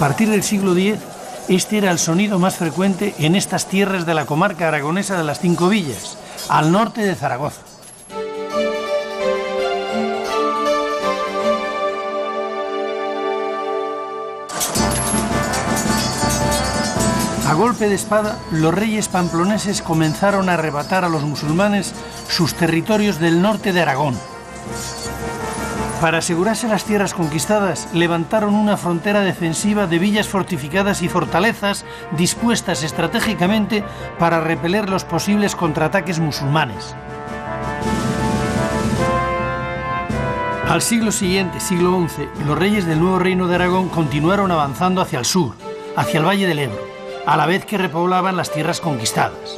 partir del siglo X, este era el sonido más frecuente en estas tierras de la comarca aragonesa de las Cinco Villas, al norte de Zaragoza. A golpe de espada, los reyes pamploneses comenzaron a arrebatar a los musulmanes sus territorios del norte de Aragón. Para asegurarse las tierras conquistadas, levantaron una frontera defensiva de villas fortificadas y fortalezas dispuestas estratégicamente para repeler los posibles contraataques musulmanes. Al siglo siguiente, siglo XI, los reyes del nuevo reino de Aragón continuaron avanzando hacia el sur, hacia el Valle del Ebro, a la vez que repoblaban las tierras conquistadas.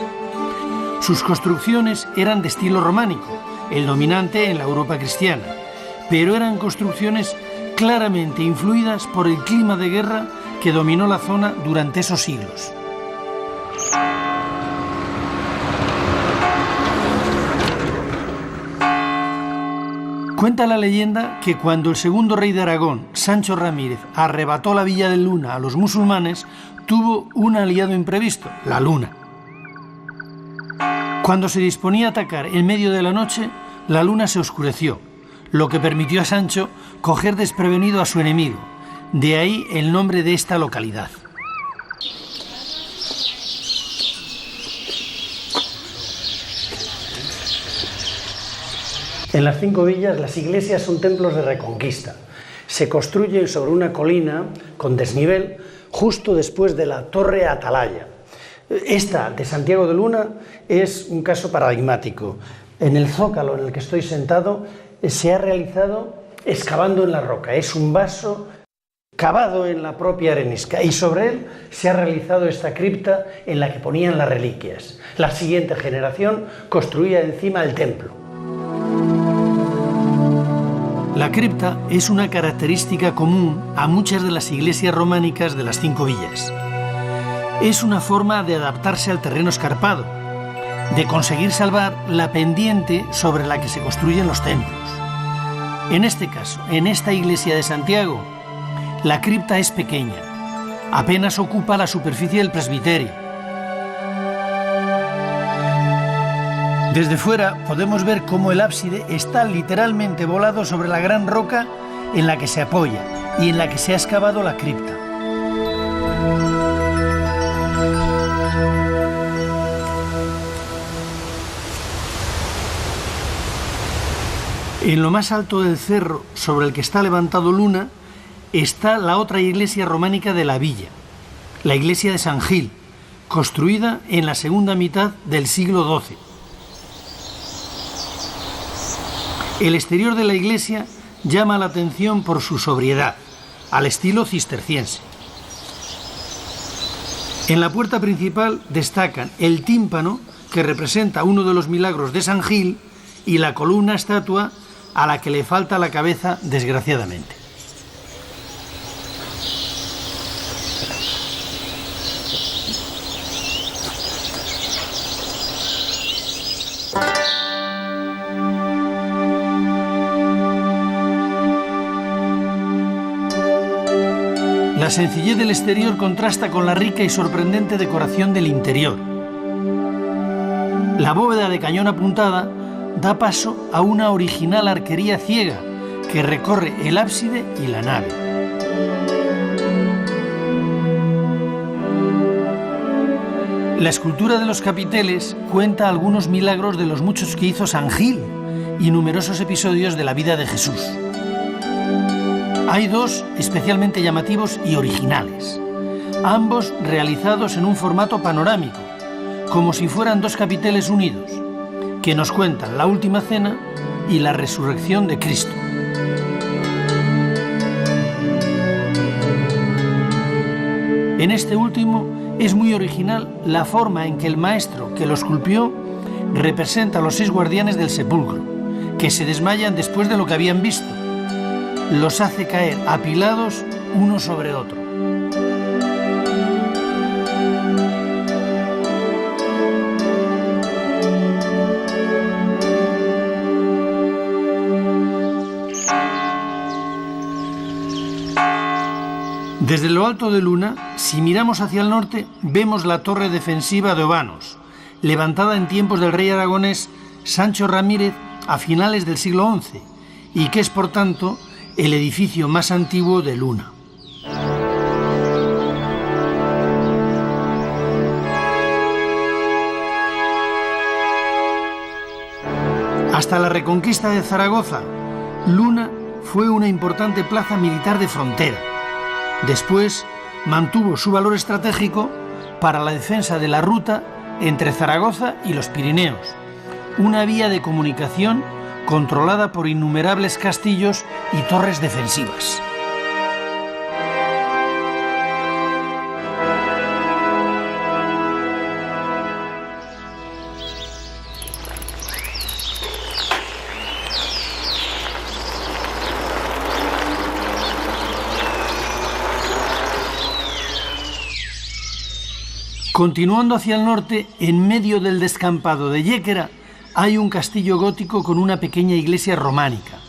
Sus construcciones eran de estilo románico, el dominante en la Europa cristiana, pero eran construcciones claramente influidas por el clima de guerra que dominó la zona durante esos siglos. Cuenta la leyenda que cuando el segundo rey de Aragón, Sancho Ramírez, arrebató la Villa de Luna a los musulmanes, tuvo un aliado imprevisto, la luna. Cuando se disponía a atacar en medio de la noche, la luna se oscureció, lo que permitió a Sancho coger desprevenido a su enemigo. De ahí el nombre de esta localidad. En las Cinco Villas, las iglesias son templos de reconquista. Se construyen sobre una colina con desnivel justo después de la Torre Atalaya. Esta de Santiago de Luna es un caso paradigmático. En el zócalo en el que estoy sentado se ha realizado excavando en la roca. Es un vaso cavado en la propia arenisca y sobre él se ha realizado esta cripta en la que ponían las reliquias. La siguiente generación construía encima el templo. La cripta es una característica común a muchas de las iglesias románicas de las Cinco Villas. Es una forma de adaptarse al terreno escarpado, de conseguir salvar la pendiente sobre la que se construyen los templos. En este caso, en esta iglesia de Santiago, la cripta es pequeña, apenas ocupa la superficie del presbiterio. Desde fuera podemos ver cómo el ábside está literalmente volado sobre la gran roca en la que se apoya y en la que se ha excavado la cripta. En lo más alto del cerro sobre el que está levantado Luna está la otra iglesia románica de la villa, la iglesia de San Gil, construida en la segunda mitad del siglo XII. El exterior de la iglesia llama la atención por su sobriedad, al estilo cisterciense. En la puerta principal destacan el tímpano, que representa uno de los milagros de San Gil, y la columna estatua a la que le falta la cabeza, desgraciadamente. La sencillez del exterior contrasta con la rica y sorprendente decoración del interior. La bóveda de cañón apuntada da paso a una original arquería ciega que recorre el ábside y la nave. La escultura de los capiteles cuenta algunos milagros de los muchos que hizo San Gil y numerosos episodios de la vida de Jesús. Hay dos especialmente llamativos y originales, ambos realizados en un formato panorámico, como si fueran dos capiteles unidos, que nos cuentan la última cena y la resurrección de Cristo. En este último es muy original la forma en que el maestro que lo esculpió representa a los 6 guardianes del sepulcro, que se desmayan después de lo que habían visto. Los hace caer apilados uno sobre otro. Desde lo alto de Luna, si miramos hacia el norte, vemos la torre defensiva de Obanos, levantada en tiempos del rey aragonés Sancho Ramírez a finales del siglo XI, y que es, por tanto, el edificio más antiguo de Luna. Hasta la reconquista de Zaragoza, Luna fue una importante plaza militar de frontera. Después mantuvo su valor estratégico para la defensa de la ruta entre Zaragoza y los Pirineos, una vía de comunicación controlada por innumerables castillos y torres defensivas. Continuando hacia el norte, en medio del descampado de Yéquera, hay un castillo gótico con una pequeña iglesia románica.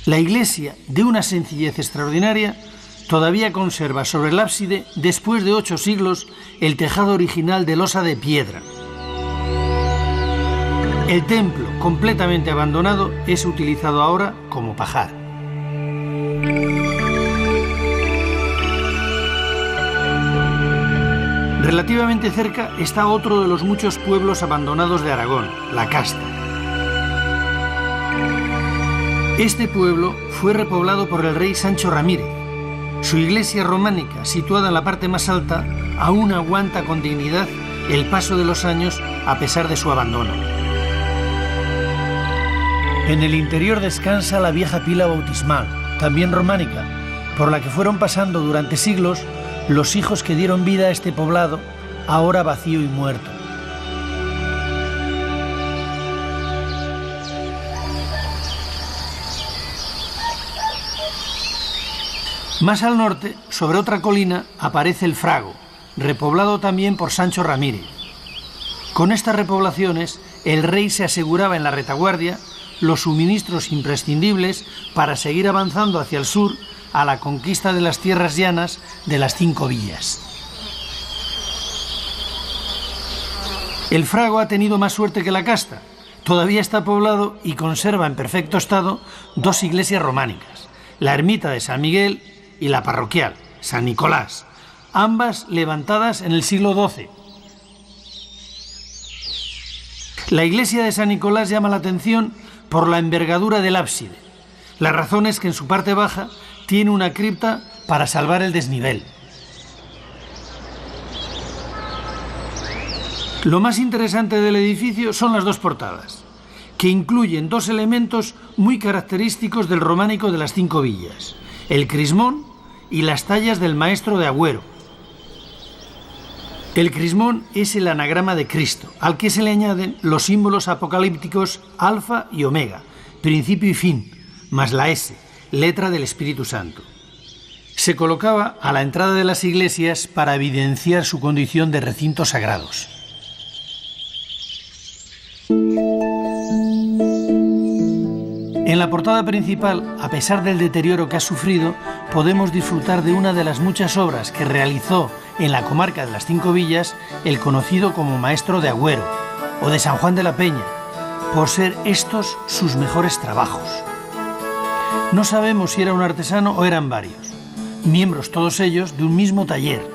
La iglesia, de una sencillez extraordinaria, todavía conserva sobre el ábside, después de 8 siglos, el tejado original de losa de piedra. El templo, completamente abandonado, es utilizado ahora como pajar. Relativamente cerca está otro de los muchos pueblos abandonados de Aragón, La Casta. Este pueblo fue repoblado por el rey Sancho Ramírez. Su iglesia románica, situada en la parte más alta, aún aguanta con dignidad el paso de los años a pesar de su abandono. En el interior descansa la vieja pila bautismal, también románica, por la que fueron pasando durante siglos los hijos que dieron vida a este poblado, ahora vacío y muerto. Más al norte, sobre otra colina, aparece el Frago, repoblado también por Sancho Ramírez. Con estas repoblaciones, el rey se aseguraba en la retaguardia los suministros imprescindibles para seguir avanzando hacia el sur a la conquista de las tierras llanas de las 5 villas. El Frago ha tenido más suerte que La Casta. Todavía está poblado y conserva en perfecto estado 2 iglesias románicas, la ermita de San Miguel y la parroquial, San Nicolás, ambas levantadas en el siglo XII. La iglesia de San Nicolás llama la atención por la envergadura del ábside. La razón es que en su parte baja tiene una cripta para salvar el desnivel. Lo más interesante del edificio son las 2 portadas, que incluyen 2 elementos muy característicos del románico de las 5 villas, el crismón y las tallas del maestro de Agüero. El crismón es el anagrama de Cristo, al que se le añaden los símbolos apocalípticos alfa y omega, principio y fin, más la S, letra del Espíritu Santo. Se colocaba a la entrada de las iglesias para evidenciar su condición de recintos sagrados. En la portada principal, a pesar del deterioro que ha sufrido, podemos disfrutar de una de las muchas obras que realizó en la comarca de las 5 villas el conocido como maestro de Agüero o de San Juan de la Peña, por ser estos sus mejores trabajos. No sabemos si era un artesano o eran varios, miembros todos ellos de un mismo taller.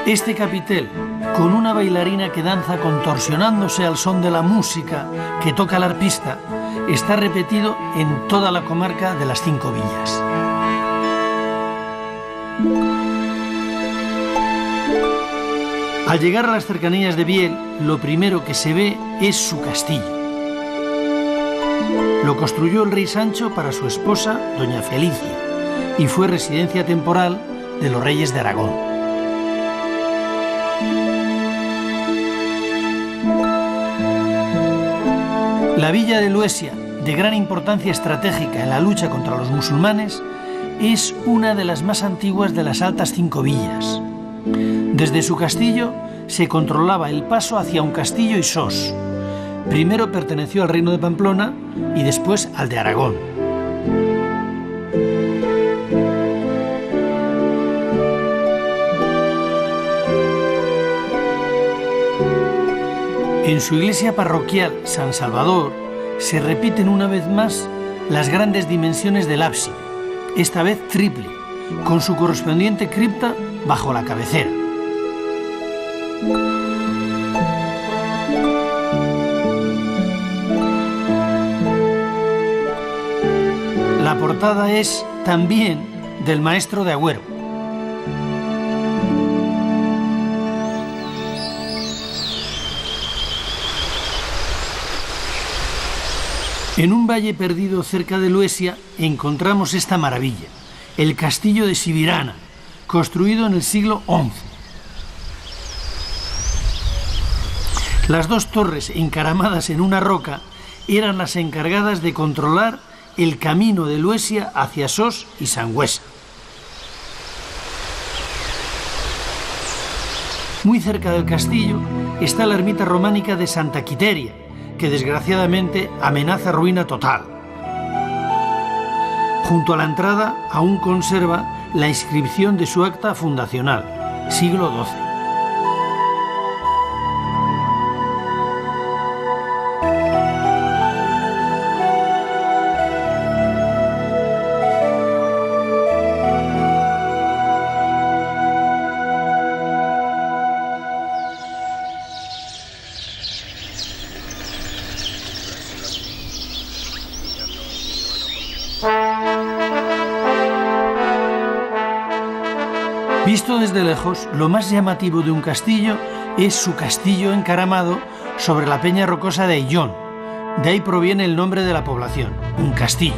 Este capitel, con una bailarina que danza contorsionándose al son de la música que toca el arpista, está repetido en toda la comarca de las 5 villas. Al llegar a las cercanías de Biel, lo primero que se ve es su castillo. Lo construyó el rey Sancho para su esposa, doña Felicia, y fue residencia temporal de los reyes de Aragón. La villa de Luesia, de gran importancia estratégica en la lucha contra los musulmanes, es una de las más antiguas de las altas 5 villas. Desde su castillo se controlaba el paso hacia un castillo y sos, primero perteneció al reino de Pamplona y después al de Aragón. En su iglesia parroquial San Salvador se repiten una vez más las grandes dimensiones del ábside, esta vez triple, con su correspondiente cripta bajo la cabecera. La portada es también del maestro de Agüero. En un valle perdido cerca de Luesia encontramos esta maravilla, el castillo de Sibirana, construido en el siglo XI. Las dos torres encaramadas en una roca eran las encargadas de controlar el camino de Luesia hacia Sos y Sangüesa. Muy cerca del castillo está la ermita románica de Santa Quiteria, que desgraciadamente amenaza ruina total. Junto a la entrada aún conserva la inscripción de su acta fundacional, siglo XII. Visto desde lejos, lo más llamativo de un castillo es su castillo encaramado sobre la peña rocosa de Ayllón. De ahí proviene el nombre de la población, un castillo.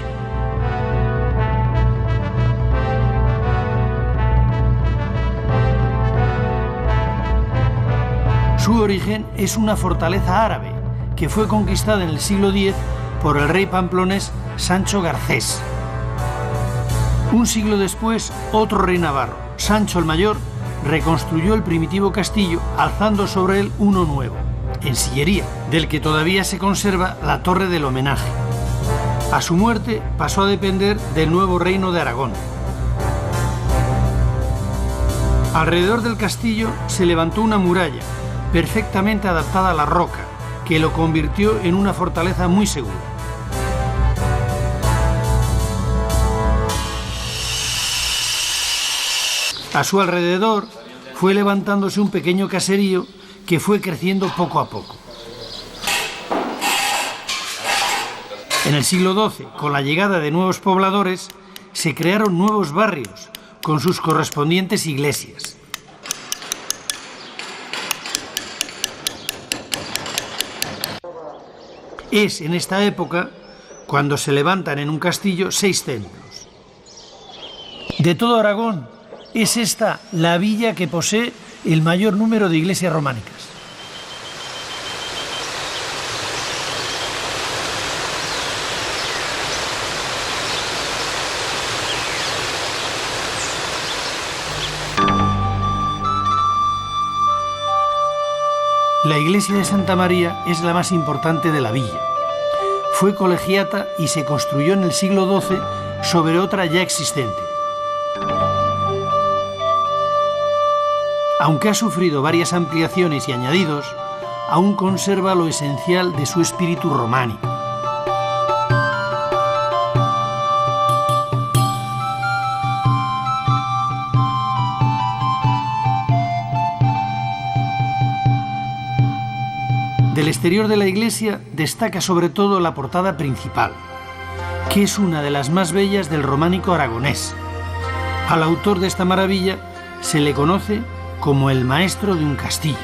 Su origen es una fortaleza árabe que fue conquistada en el siglo X por el rey pamplonés Sancho Garcés. Un siglo después, otro rey navarro, Sancho el Mayor, reconstruyó el primitivo castillo alzando sobre él uno nuevo, en sillería, del que todavía se conserva la torre del homenaje. A su muerte pasó a depender del nuevo reino de Aragón. Alrededor del castillo se levantó una muralla, perfectamente adaptada a la roca, que lo convirtió en una fortaleza muy segura. A su alrededor fue levantándose un pequeño caserío que fue creciendo poco a poco. En el siglo XII, con la llegada de nuevos pobladores, se crearon nuevos barrios con sus correspondientes iglesias. Es en esta época cuando se levantan en un castillo 6 templos. De todo Aragón, es esta la villa que posee el mayor número de iglesias románicas. La iglesia de Santa María es la más importante de la villa. Fue colegiata y se construyó en el siglo XII sobre otra ya existente. Aunque ha sufrido varias ampliaciones y añadidos, aún conserva lo esencial de su espíritu románico. Del exterior de la iglesia destaca sobre todo la portada principal, que es una de las más bellas del románico aragonés. Al autor de esta maravilla se le conoce como el maestro de un castillo.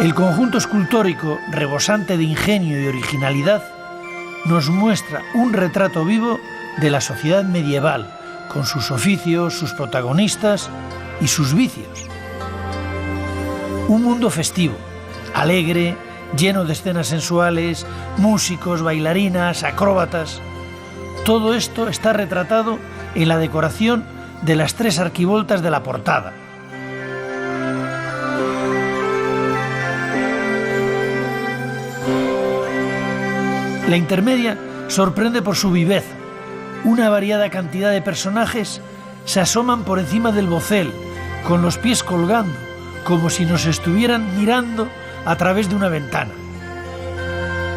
El conjunto escultórico, rebosante de ingenio y originalidad, nos muestra un retrato vivo de la sociedad medieval, con sus oficios, sus protagonistas y sus vicios. Un mundo festivo, alegre, lleno de escenas sensuales, músicos, bailarinas, acróbatas. Todo esto está retratado en la decoración de las 3 arquivoltas de la portada. La intermedia sorprende por su viveza. Una variada cantidad de personajes se asoman por encima del bocel, con los pies colgando, como si nos estuvieran mirando a través de una ventana.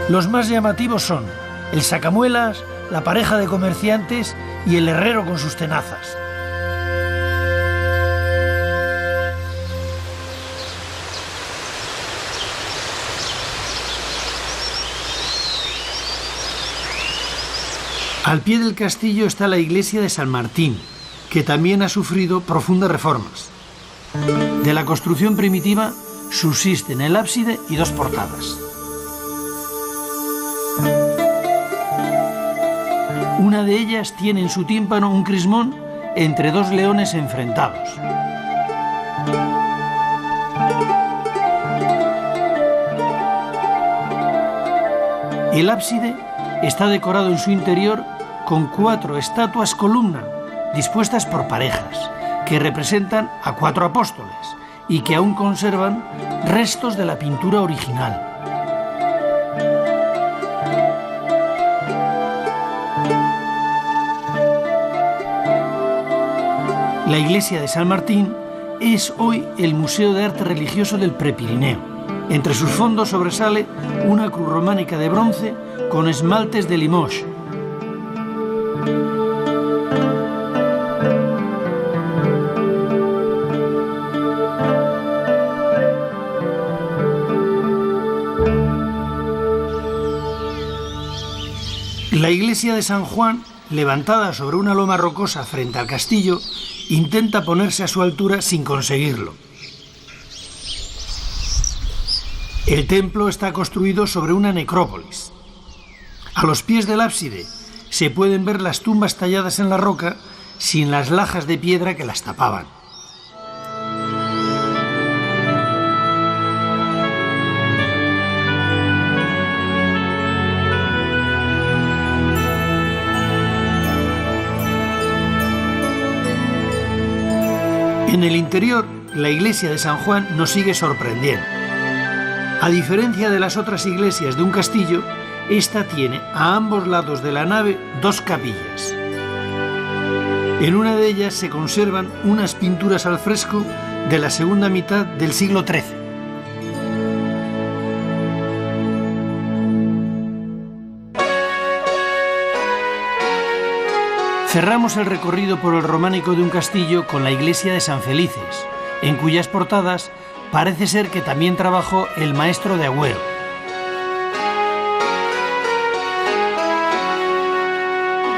Los más llamativos son el sacamuelas, la pareja de comerciantes y el herrero con sus tenazas. Al pie del castillo está la iglesia de San Martín, que también ha sufrido profundas reformas. De la construcción primitiva subsisten el ábside y 2 portadas. Una de ellas tiene en su tímpano un crismón entre 2 leones enfrentados. El ábside está decorado en su interior con 4 estatuas columna dispuestas por parejas, que representan a 4 apóstoles y que aún conservan restos de la pintura original. La iglesia de San Martín es hoy el Museo de Arte Religioso del Prepirineo. Entre sus fondos sobresale una cruz románica de bronce con esmaltes de Limoges. La iglesia de San Juan, levantada sobre una loma rocosa frente al castillo, intenta ponerse a su altura sin conseguirlo. El templo está construido sobre una necrópolis. A los pies del ábside se pueden ver las tumbas talladas en la roca sin las lajas de piedra que las tapaban. En el interior, la iglesia de San Juan nos sigue sorprendiendo. A diferencia de las otras iglesias de un castillo, esta tiene a ambos lados de la nave 2 capillas. En una de ellas se conservan unas pinturas al fresco de la segunda mitad del siglo XIII. Cerramos el recorrido por el románico de un castillo con la iglesia de San Felices, en cuyas portadas parece ser que también trabajó el maestro de Agüero.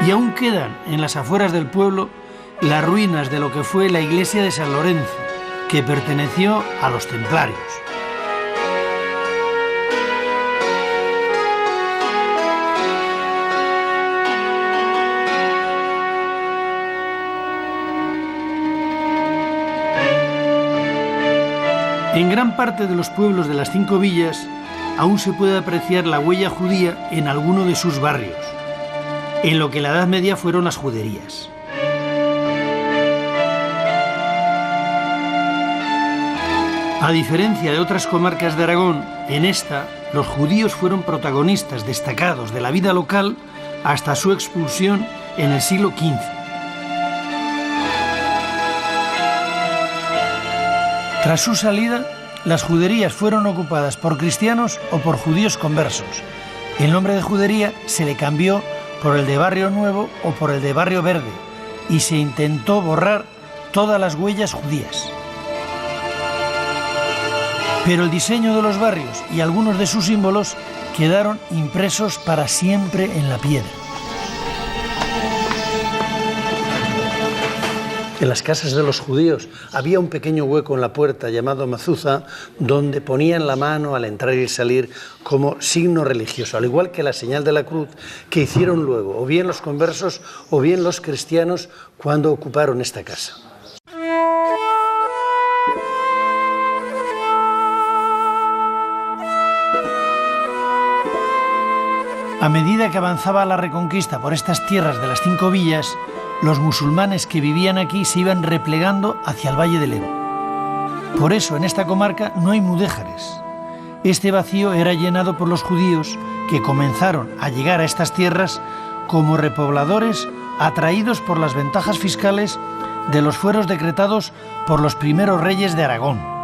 Y aún quedan en las afueras del pueblo las ruinas de lo que fue la iglesia de San Lorenzo, que perteneció a los templarios. En gran parte de los pueblos de las 5 villas aún se puede apreciar la huella judía en alguno de sus barrios, en lo que en la Edad Media fueron las juderías. A diferencia de otras comarcas de Aragón, en esta los judíos fueron protagonistas destacados de la vida local hasta su expulsión en el siglo XV. Tras su salida, las juderías fueron ocupadas por cristianos o por judíos conversos. El nombre de judería se le cambió por el de Barrio Nuevo o por el de Barrio Verde y se intentó borrar todas las huellas judías. Pero el diseño de los barrios y algunos de sus símbolos quedaron impresos para siempre en la piedra. En las casas de los judíos había un pequeño hueco en la puerta llamado mazuza, donde ponían la mano al entrar y salir como signo religioso, al igual que la señal de la cruz que hicieron luego, o bien los conversos o bien los cristianos cuando ocuparon esta casa. A medida que avanzaba la reconquista por estas tierras de las 5 villas, los musulmanes que vivían aquí se iban replegando hacia el Valle del Ebro. Por eso en esta comarca no hay mudéjares. Este vacío era llenado por los judíos que comenzaron a llegar a estas tierras como repobladores atraídos por las ventajas fiscales de los fueros decretados por los primeros reyes de Aragón.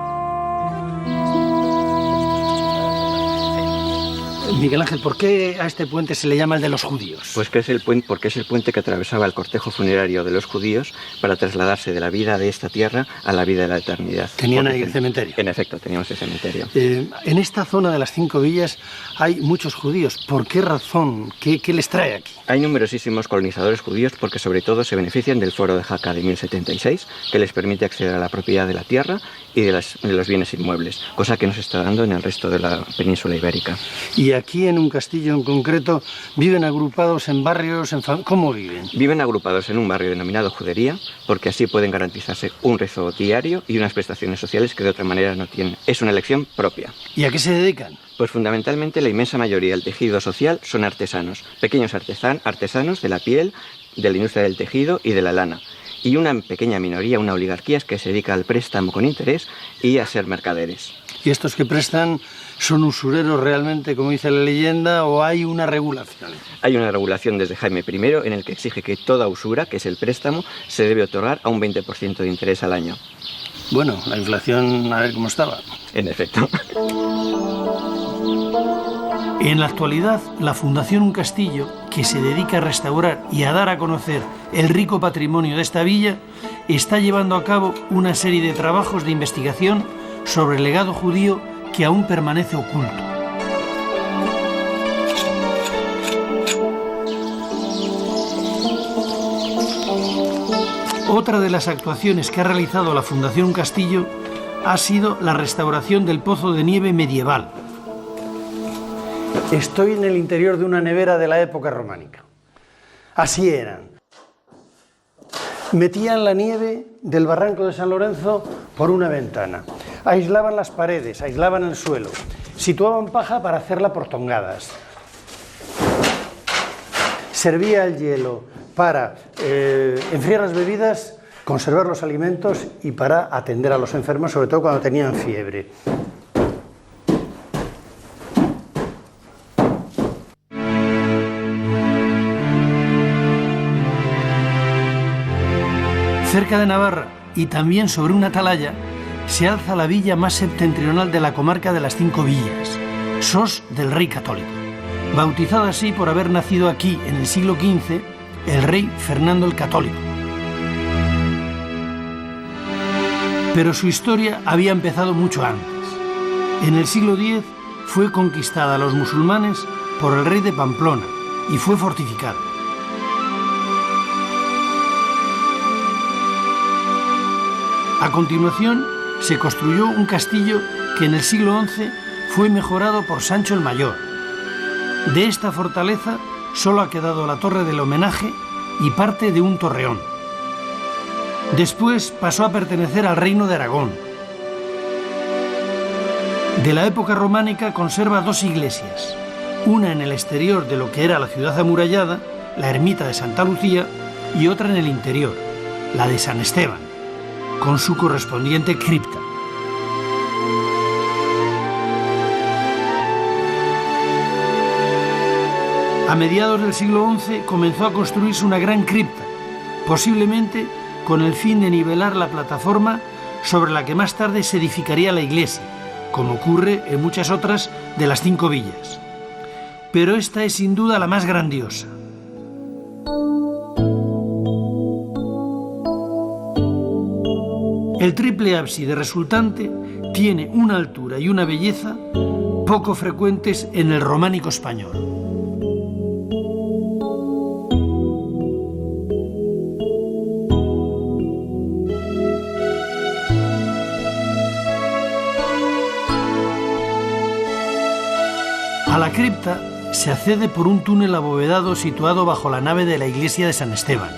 Miguel Ángel, ¿por qué a este puente se le llama el de los judíos? Pues que es el puente, porque es el puente que atravesaba el cortejo funerario de los judíos para trasladarse de la vida de esta tierra a la vida de la eternidad. ¿Tenían ahí el cementerio? En efecto, teníamos el cementerio. En esta zona de las 5 villas hay muchos judíos. ¿Por qué razón? ¿Qué les trae aquí? Hay numerosísimos colonizadores judíos porque sobre todo se benefician del Foro de Jaca de 1076, que les permite acceder a la propiedad de la tierra y de los bienes inmuebles, cosa que no se está dando en el resto de la península ibérica. Y aquí en un castillo en concreto, ¿viven agrupados en barrios? ¿Cómo viven? Viven agrupados en un barrio denominado Judería, porque así pueden garantizarse un rezo diario y unas prestaciones sociales que de otra manera no tienen. Es una elección propia. ¿Y a qué se dedican? Pues fundamentalmente la inmensa mayoría del tejido social son artesanos, pequeños artesanos de la piel, de la industria del tejido y de la lana. Y una pequeña minoría, una oligarquía, que se dedica al préstamo con interés y a ser mercaderes. ¿Y estos que prestan son usureros realmente, como dice la leyenda, o hay una regulación? Hay una regulación desde Jaime I en el que exige que toda usura, que es el préstamo, se debe otorgar a un 20% de interés al año. Bueno, la inflación, a ver cómo estaba. En efecto. En la actualidad, la Fundación Un Castillo, que se dedica a restaurar y a dar a conocer el rico patrimonio de esta villa, está llevando a cabo una serie de trabajos de investigación sobre el legado judío que aún permanece oculto. Otra de las actuaciones que ha realizado la Fundación Un Castillo ha sido la restauración del pozo de nieve medieval. Estoy en el interior de una nevera de la época románica. Así eran. Metían la nieve del barranco de San Lorenzo por una ventana. Aislaban las paredes, aislaban el suelo. Situaban paja para hacerla por tongadas. Servía el hielo para enfriar las bebidas, conservar los alimentos y para atender a los enfermos, sobre todo cuando tenían fiebre. Cerca de Navarra y también sobre una atalaya se alza la villa más septentrional de la comarca de las 5 villas, Sos del Rey Católico, bautizada así por haber nacido aquí en el siglo XV el rey Fernando el Católico. Pero su historia había empezado mucho antes. En el siglo X fue conquistada a los musulmanes por el rey de Pamplona y fue fortificada. A continuación, se construyó un castillo que en el siglo XI fue mejorado por Sancho el Mayor. De esta fortaleza solo ha quedado la torre del homenaje y parte de un torreón. Después pasó a pertenecer al reino de Aragón. De la época románica conserva 2 iglesias, una en el exterior de lo que era la ciudad amurallada, la ermita de Santa Lucía, y otra en el interior, la de San Esteban, con su correspondiente cripta. A mediados del siglo XI comenzó a construirse una gran cripta, posiblemente con el fin de nivelar la plataforma sobre la que más tarde se edificaría la iglesia, como ocurre en muchas otras de las 5 villas. Pero esta es sin duda la más grandiosa. El triple ábside resultante tiene una altura y una belleza poco frecuentes en el románico español. A la cripta se accede por un túnel abovedado situado bajo la nave de la iglesia de San Esteban.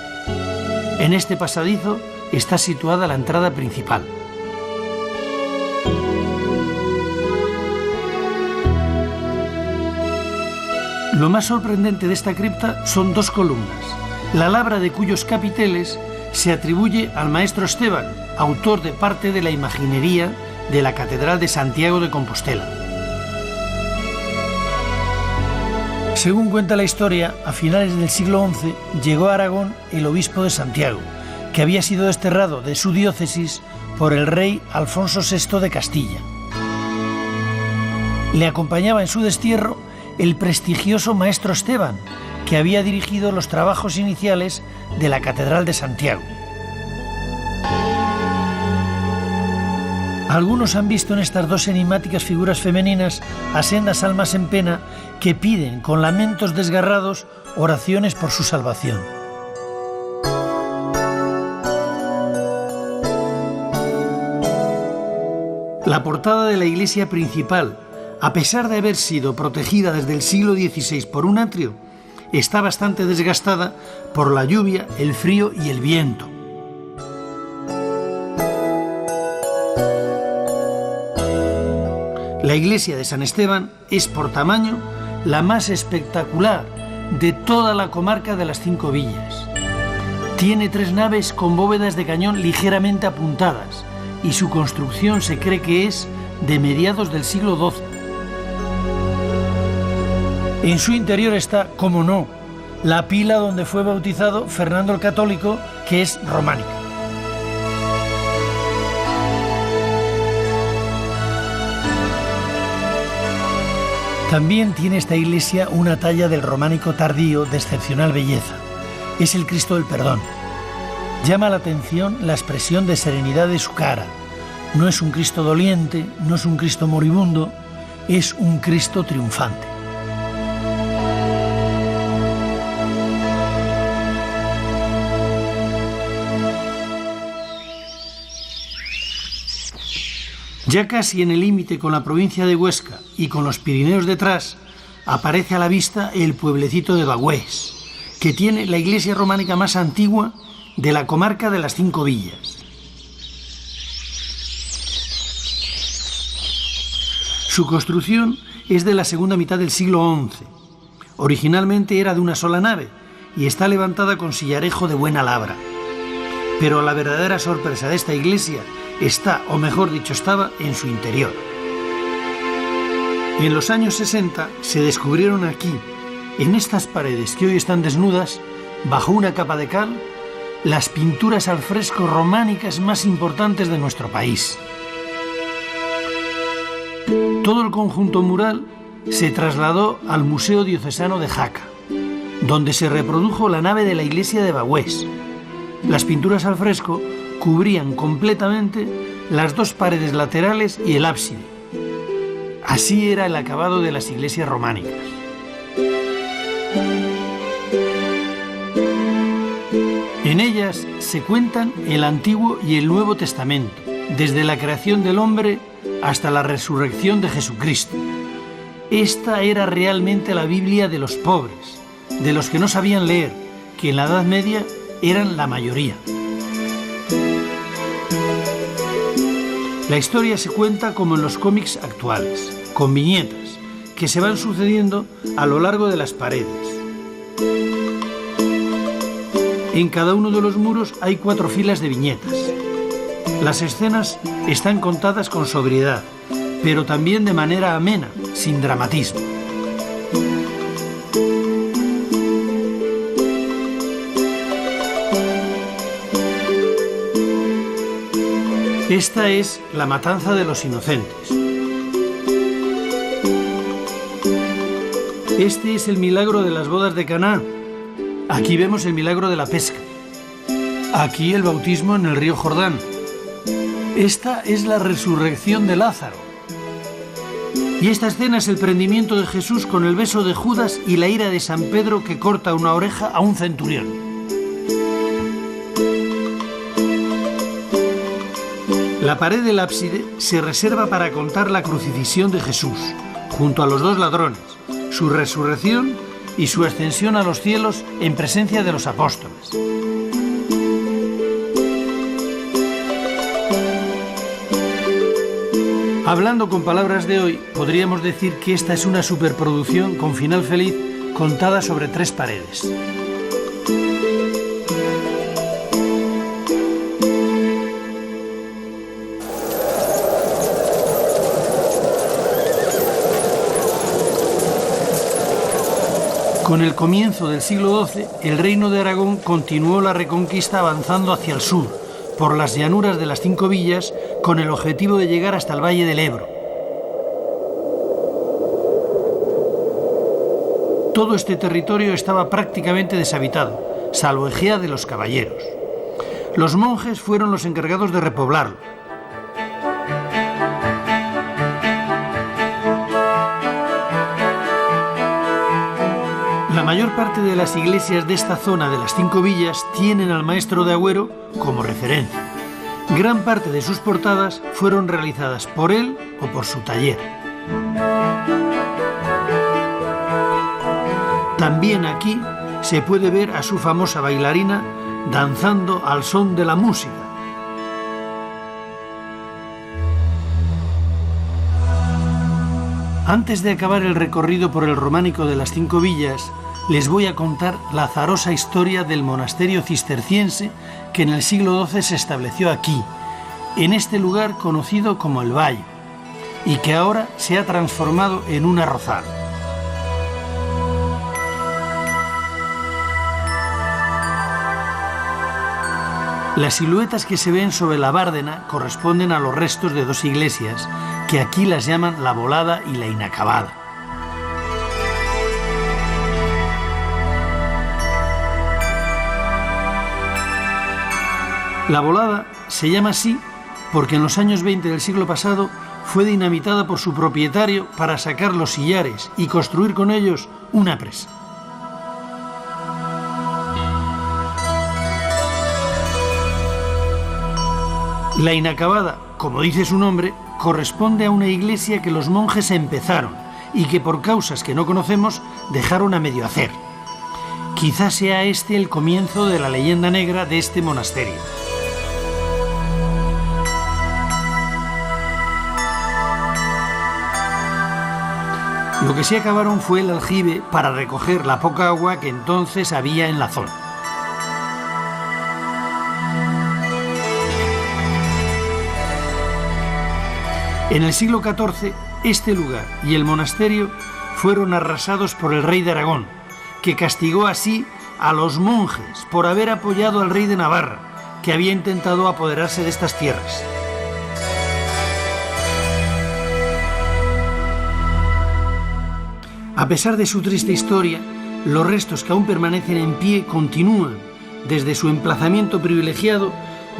En este pasadizo está situada la entrada principal. Lo más sorprendente de esta cripta son 2 columnas, la labra de cuyos capiteles se atribuye al maestro Esteban, autor de parte de la imaginería de la Catedral de Santiago de Compostela. Según cuenta la historia, a finales del siglo XI llegó a Aragón el obispo de Santiago, que había sido desterrado de su diócesis por el rey Alfonso VI de Castilla. Le acompañaba en su destierro el prestigioso maestro Esteban, que había dirigido los trabajos iniciales de la Catedral de Santiago. Algunos han visto en estas 2 enigmáticas figuras femeninas a sendas almas en pena que piden con lamentos desgarrados oraciones por su salvación. La portada de la iglesia principal, a pesar de haber sido protegida desde el siglo XVI por un atrio, está bastante desgastada por la lluvia, el frío y el viento. La iglesia de San Esteban es por tamaño la más espectacular de toda la comarca de las 5 villas. Tiene 3 naves con bóvedas de cañón ligeramente apuntadas y su construcción se cree que es de mediados del siglo XII. En su interior está, como no, la pila donde fue bautizado Fernando el Católico, que es románica. También tiene esta iglesia una talla del románico tardío de excepcional belleza. Es el Cristo del Perdón. Llama la atención la expresión de serenidad de su cara. No es un Cristo doliente, no es un Cristo moribundo, es un Cristo triunfante. Ya casi en el límite con la provincia de Huesca y con los Pirineos detrás, aparece a la vista el pueblecito de Bagüés, que tiene la iglesia románica más antigua de la comarca de las 5 villas. Su construcción es de la segunda mitad del siglo XI. Originalmente era de una sola nave y está levantada con sillarejo de buena labra. Pero la verdadera sorpresa de esta iglesia está, o mejor dicho, estaba en su interior. En los años 60 se descubrieron aquí, en estas paredes que hoy están desnudas, bajo una capa de cal, las pinturas al fresco románicas más importantes de nuestro país. Todo el conjunto mural se trasladó al Museo Diocesano de Jaca, donde se reprodujo la nave de la iglesia de Bagüés. Las pinturas al fresco cubrían completamente las 2 paredes laterales y el ábside. Así era el acabado de las iglesias románicas. En ellas se cuentan el Antiguo y el Nuevo Testamento, desde la creación del hombre hasta la resurrección de Jesucristo. Esta era realmente la Biblia de los pobres, de los que no sabían leer, que en la Edad Media eran la mayoría. La historia se cuenta como en los cómics actuales, con viñetas, que se van sucediendo a lo largo de las paredes. En cada uno de los muros hay 4 filas de viñetas. Las escenas están contadas con sobriedad, pero también de manera amena, sin dramatismo. Esta es la matanza de los inocentes. Este es el milagro de las bodas de Caná. Aquí vemos el milagro de la pesca. Aquí el bautismo en el río Jordán. Esta es la resurrección de Lázaro. Y esta escena es el prendimiento de Jesús con el beso de Judas y la ira de San Pedro que corta una oreja a un centurión. La pared del ábside se reserva para contar la crucifixión de Jesús, junto a los 2 ladrones, su resurrección y su ascensión a los cielos en presencia de los apóstoles. Hablando con palabras de hoy, podríamos decir que esta es una superproducción con final feliz contada sobre 3 paredes. Con el comienzo del siglo XII, el Reino de Aragón continuó la reconquista avanzando hacia el sur, por las llanuras de las 5 villas, con el objetivo de llegar hasta el Valle del Ebro. Todo este territorio estaba prácticamente deshabitado, salvo Egea de los Caballeros. Los monjes fueron los encargados de repoblarlo. La mayor parte de las iglesias de esta zona de las 5 villas tienen al maestro de Agüero como referencia. Gran parte de sus portadas fueron realizadas por él o por su taller. También aquí se puede ver a su famosa bailarina danzando al son de la música. Antes de acabar el recorrido por el románico de las 5 villas, les voy a contar la azarosa historia del monasterio cisterciense que en el siglo XII se estableció aquí, en este lugar conocido como el Valle, y que ahora se ha transformado en un arrozal. Las siluetas que se ven sobre la Bárdena corresponden a los restos de 2 iglesias, que aquí las llaman la Volada y la Inacabada. La Volada se llama así porque en los años 20 del siglo pasado fue dinamitada por su propietario para sacar los sillares y construir con ellos una presa. La Inacabada, como dice su nombre, corresponde a una iglesia que los monjes empezaron y que por causas que no conocemos dejaron a medio hacer. Quizás sea este el comienzo de la leyenda negra de este monasterio. Lo que sí acabaron fue el aljibe para recoger la poca agua que entonces había en la zona. En el siglo XIV, este lugar y el monasterio fueron arrasados por el rey de Aragón, que castigó así a los monjes por haber apoyado al rey de Navarra, que había intentado apoderarse de estas tierras. A pesar de su triste historia, los restos que aún permanecen en pie continúan desde su emplazamiento privilegiado,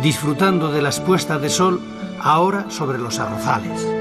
disfrutando de las puestas de sol ahora sobre los arrozales.